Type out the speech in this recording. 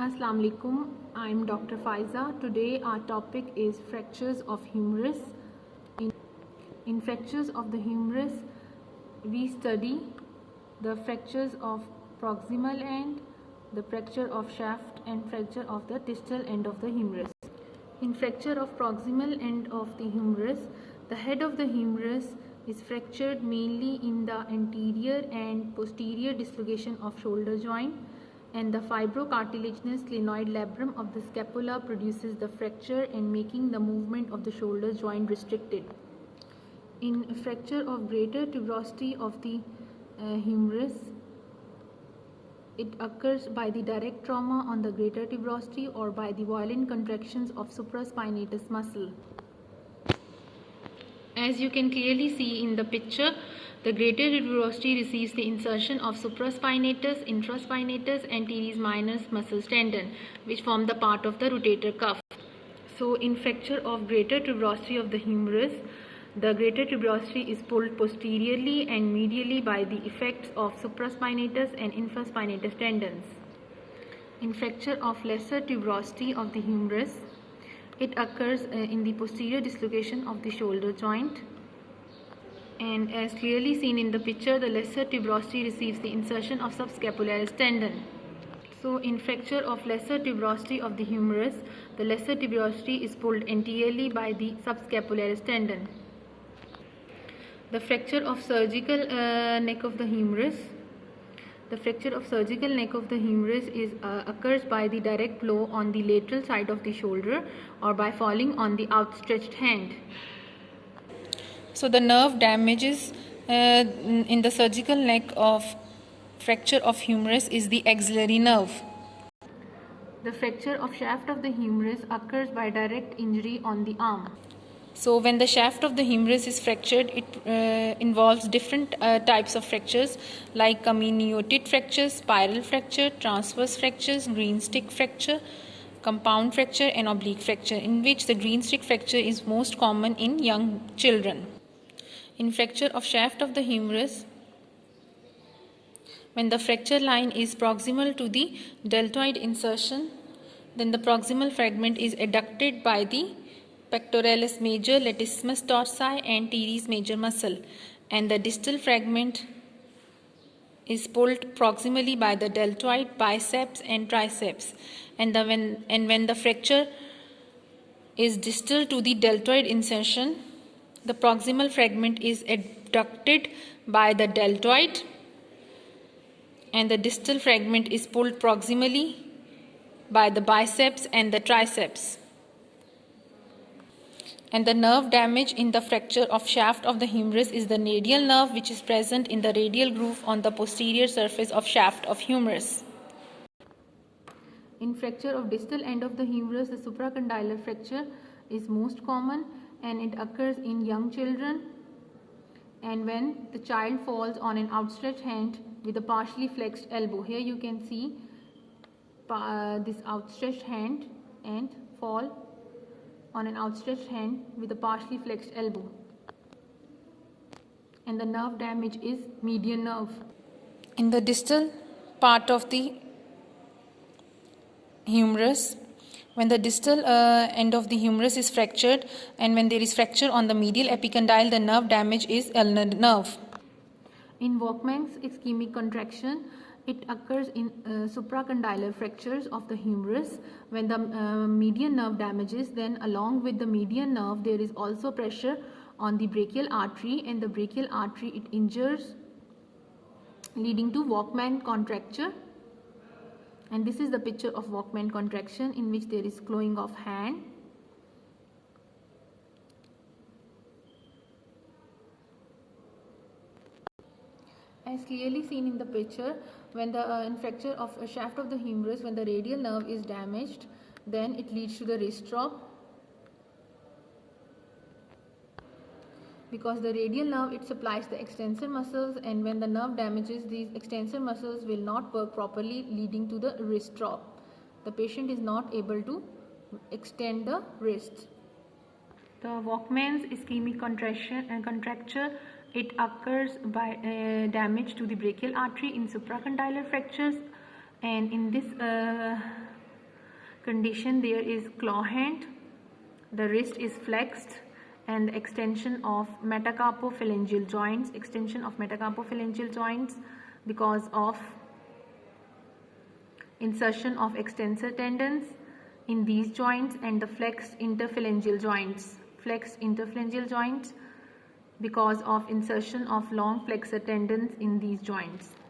Assalamu alaikum. I'm Dr. Faiza. Today our topic is fractures of humerus. In fractures of the humerus, we study the fractures of proximal end, the fracture of shaft and fracture of the distal end of the humerus. In fracture of proximal end of the humerus, the head of the humerus is fractured mainly in the anterior and posterior dislocation of shoulder joint, and the fibrocartilaginous clinoid labrum of the scapula produces the fracture and making the movement of the shoulder joint restricted. In fracture of greater tuberosity of the humerus, it occurs by the direct trauma on the greater tuberosity or by the violent contractions of supraspinatus muscle. As you can clearly see in the picture, the greater tuberosity receives the insertion of supraspinatus, infraspinatus and teres minor muscle tendon, which form the part of the rotator cuff. So in fracture of greater tuberosity of the humerus, the greater tuberosity is pulled posteriorly and medially by the effects of supraspinatus and infraspinatus tendons. In fracture of lesser tuberosity of the humerus, it occurs in the posterior dislocation of the shoulder joint, and as clearly seen in the picture, the lesser tuberosity receives the insertion of subscapularis tendon. So in fracture of lesser tuberosity of the humerus, the lesser tuberosity is pulled anteriorly by the subscapularis tendon. The fracture of surgical neck of the humerus. The fracture of surgical neck of the humerus occurs by the direct blow on the lateral side of the shoulder or by falling on the outstretched hand. So the nerve damages in the surgical neck of fracture of humerus is the axillary nerve. The fracture of shaft of the humerus occurs by direct injury on the arm. So when the shaft of the humerus is fractured, it involves different types of fractures like comminuted fractures, spiral fracture, transverse fractures, green stick fracture, compound fracture and oblique fracture, in which the green stick fracture is most common in young children. In fracture of shaft of the humerus, when the fracture line is proximal to the deltoid insertion, then the proximal fragment is adducted by the pectoralis major, latissimus dorsi and teres major muscle, and the distal fragment is pulled proximally by the deltoid, biceps and triceps, and when the fracture is distal to the deltoid insertion, the proximal fragment is adducted by the deltoid and the distal fragment is pulled proximally by the biceps and the triceps. And the nerve damage in the fracture of shaft of the humerus is the radial nerve, which is present in the radial groove on the posterior surface of shaft of humerus. In fracture of distal end of the humerus, the supracondylar fracture is most common and it occurs in young children, and when the child falls on an outstretched hand with a partially flexed elbow. Here you can see this outstretched hand and fall on an outstretched hand with a partially flexed elbow, and the nerve damage is median nerve. In the distal part of the humerus, when the distal end of the humerus is fractured and when there is fracture on the medial epicondyle, the nerve damage is ulnar nerve. In Volkmann's ischemic contraction, it occurs in supracondylar fractures of the humerus. When the median nerve damages, then along with the median nerve there is also pressure on the brachial artery, and the brachial artery it injures, leading to Volkmann contracture. And this is the picture of Volkmann contraction, in which there is clawing of hand. As clearly seen in the picture, when the fracture of a shaft of the humerus, when the radial nerve is damaged, then it leads to the wrist drop, because the radial nerve it supplies the extensor muscles, and when the nerve damages, these extensor muscles will not work properly, leading to the wrist drop. The patient is not able to extend the wrist. The Volkmann's ischemic contracture, it occurs by damage to the brachial artery in supracondylar fractures, and in this condition there is claw hand, the wrist is flexed, and the extension of metacarpophalangeal joints, because of insertion of extensor tendons in these joints, and the flexed interphalangeal joints because of insertion of long flexor tendons in these joints.